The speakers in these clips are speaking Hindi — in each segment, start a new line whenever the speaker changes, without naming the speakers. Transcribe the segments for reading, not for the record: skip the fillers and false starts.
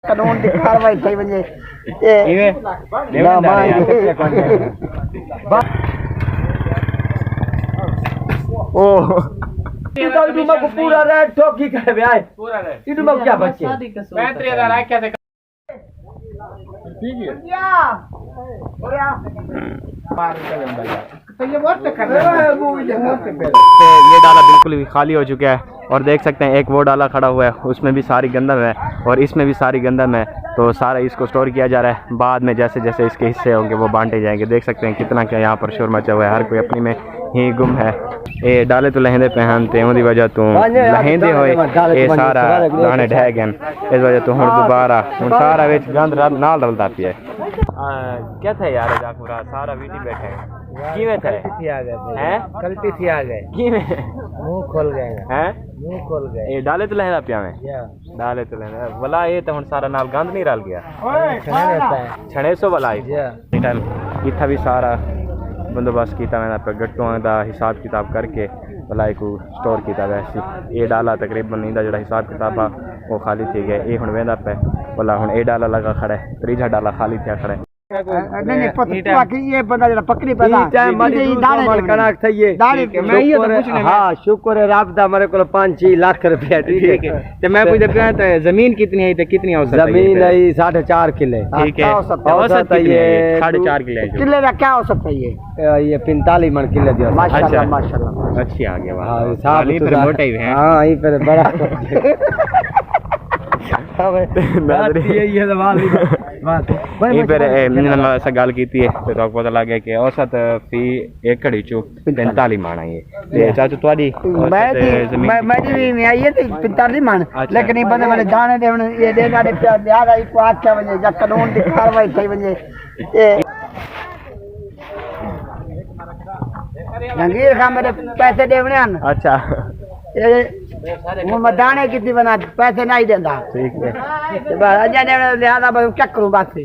कानून की कार्रवाई થઈ વજે એ ओ तो इडुमा को पूरा रेट ठोकी करे बे आए पूरा रेट इडुमा क्या बच्चे 35000 आख्या से ठीक है और तो ये वोट कर रहा है वो ये डाला बिल्कुल भी खाली हो चुका है और देख सकते हैं एक वो डाला खड़ा हुआ है, उसमें भी सारी गंदम है और इसमें भी सारी गंदम है। तो सारा इसको स्टोर किया जा रहा है, बाद में जैसे जैसे इसके हिस्से होंगे वो बांटे जाएंगे। देख सकते हैं कितना क्या यहाँ पर शोर मचा हुआ है, हर कोई अपनी में ही गुम है। ये डाले तो लहंदे पहनते हैं उदी वजह तो लहंदे होए ये सारा दाने ढह गए इस वजह तो हुण दोबारा हुण सारा विच गंद नाल रलदा पिया क्या था यार जाकुरा सारा वीटी बैठे हैं किवें थे आ गए हैं गलती से आ गए किवें मुंह खोल गए हैं मुंह खोल गए ये डाले तो लहंदा पिया में डाले तो लहंदा भला ये तो हुण सारा नाल गंद नहीं रल गया छणे सो भला इत्था भी सारा बंदोबस्त किया मैंने पे गट्टुआं दा हिसाब किताब करके भलाई को स्टोर किया वैसे ये डाला तकरीबन इंदा जो हिसाब किताब आ वो खाली थी गए ये हुण वेंदा पे भला हुण ये डाला लगा खड़ा है त्रीजा डाला खाली थिया खड़ा है नहीं पता कि ये बंदा जरा पकड़ी पैदा चाहे मरी दाने कनाक थई दाने मैं ये तो पूछने हां शुक्र है रब दा मेरे को 5-6 लाख रुपया ठीक है ते मैं पूछ पिया तो जमीन कितनी है ते कितनी औसत जमीन है 4.5 किले ठीक है औसत ये 4.5 किले किले का क्या औसत है ये 45 मन किले दिया माशाल्लाह माशाल्लाह अच्छी आ गया वाह साली पर मोटा ही है हां यही पर बड़ा ये सवाल ये फिर मैंने ऐसा गल की है तो पता लग गया कि औसत फी एकड़ चो 45 मन आई है चाचू तुम्हारी मेरी भी नहीं आई है 45 मन लेकिन ये बंदे मैंने दाने दे ये दे दाने यार एक को आख्या वजे या कानून की कार्रवाई થઈ वजे ये जंगीर खां मेरे पैसे देवने हैं अच्छा ये मैं दाने कितनी बना पैसे नहीं देता ठीक है अजय ने लिहाजा मैं क्या करूं बात से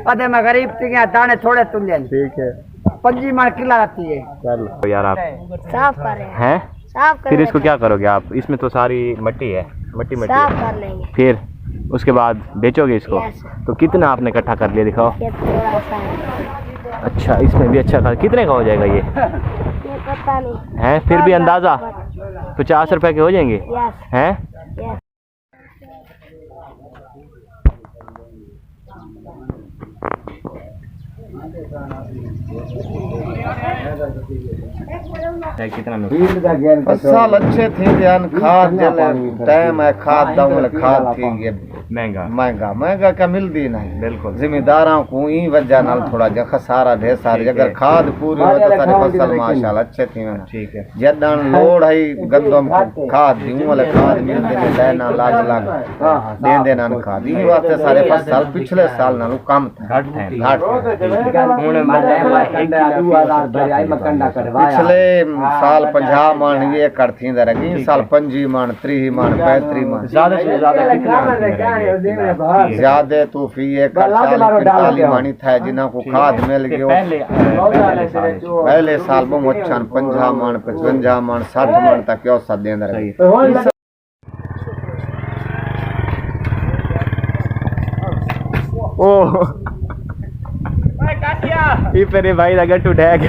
पता मैं गरीब थी दाने थोड़े तुम ले ठीक है 5 मन किला आती है चलो यार आप साफ कर रहे हैं साफ कर फिर इसको क्या करोगे आप इसमें तो सारी मिट्टी है मिट्टी साफ कर लेंगे फिर उसके बाद बेचोगे इसको तो कितना आपने इकट्ठा कर लिया दिखाओ अच्छा इसमें भी अच्छा कितने का हो जाएगा ये पता नहीं है फिर भी अंदाजा 50 रुपए के हो जाएंगे हैं कितना साल अच्छे थे ध्यान खाद टाइम है खाद दाऊं खाद थी महंगा महंगा महंगा का मिलती नहीं बिल्कुल जिम्मेदारों को ही वजह नाल थोड़ा जा खसारा ढेर सारी अगर खाद पूरी हो तो सारी फसल माशाल्लाह अच्छे थी ना ठीक है जदन लोड है गंदम खाद दूं वाले खाद मिलते नहीं लेना लाज लाग दे देना खाद ई वास्ते सारे फसल पिछले साल नाल कम था घट हुन पिछले साल 50 मन ये करथी दरगी साल 25 मन 30 मन 35 मन ज्यादा से ज्यादा कितना ज्यादा तो फी एक 40-45 मानी था जिन्हों को खाद मिल गयो पहले साल में 50 मन 55 मन 60 मन तक औसत देंदा रही ओ ये पेरे भाई दा गट्टू टैग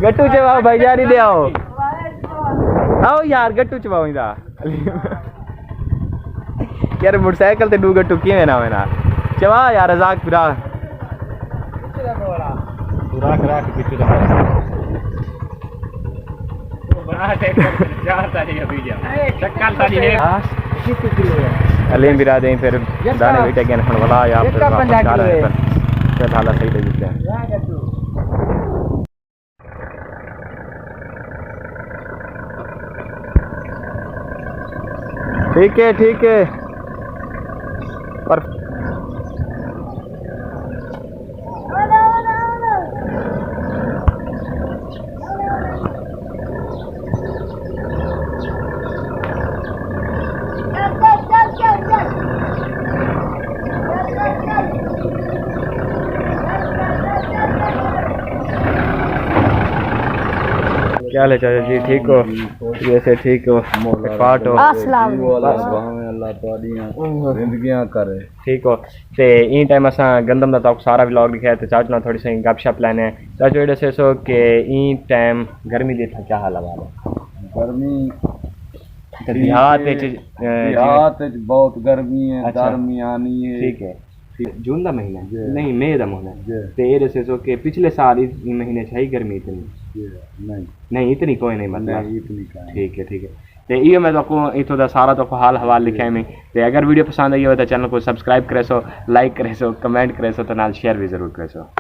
गट्टू चबाओ भाई जारी दे आओ यार गट्टू चबाओ इंदा यार मोटरसाइकिल ते 2 गट्टू किवें ना होना चबा यार रजाक पूरा राख पीछे दा बड़ा ट्रैक्टर जाता नहीं अभी जा शक्ल सारी है कितने किलो है अलीम बिरा दें फिर दाने बेटे के न वाला या फिर वापस आ रहे हैं फिर हालत सही लगी है ठीक है पर क्या हाल है चाचा जी ठीक हो जैसे ठीक हो पार्ट हो
अल्लाह तुहाडियां जिंदगियां करे।
ठीक हो ते ई टाइम असां गंदम दा तक सारा व्लॉग लिखा ते चाचू ना थोड़ी सी गपशप लाने चाचू एडे से सो के ई टाइम गर्मी दी क्या हाल है
गर्मी
देहात
च बहुत गर्मी है।
अच्छा।
गर्मी आनी है।
ठीक है जून का महीना नहीं मई का महीना ते एडे से सो के पिछले साल इस महीने छई गर्मी इतनी नहीं इतनी कोई नहीं मतलब
इतनी
ठीक है ते ये मैं तो इतो दा सारा तो हाल हवाल लिखा है मैं ते अगर वीडियो पसंद आई हो तो चैनल को सब्सक्राइब करे सो लाइक करे सो कमेंट करे सो तो नाल शेयर भी जरूर करे सो।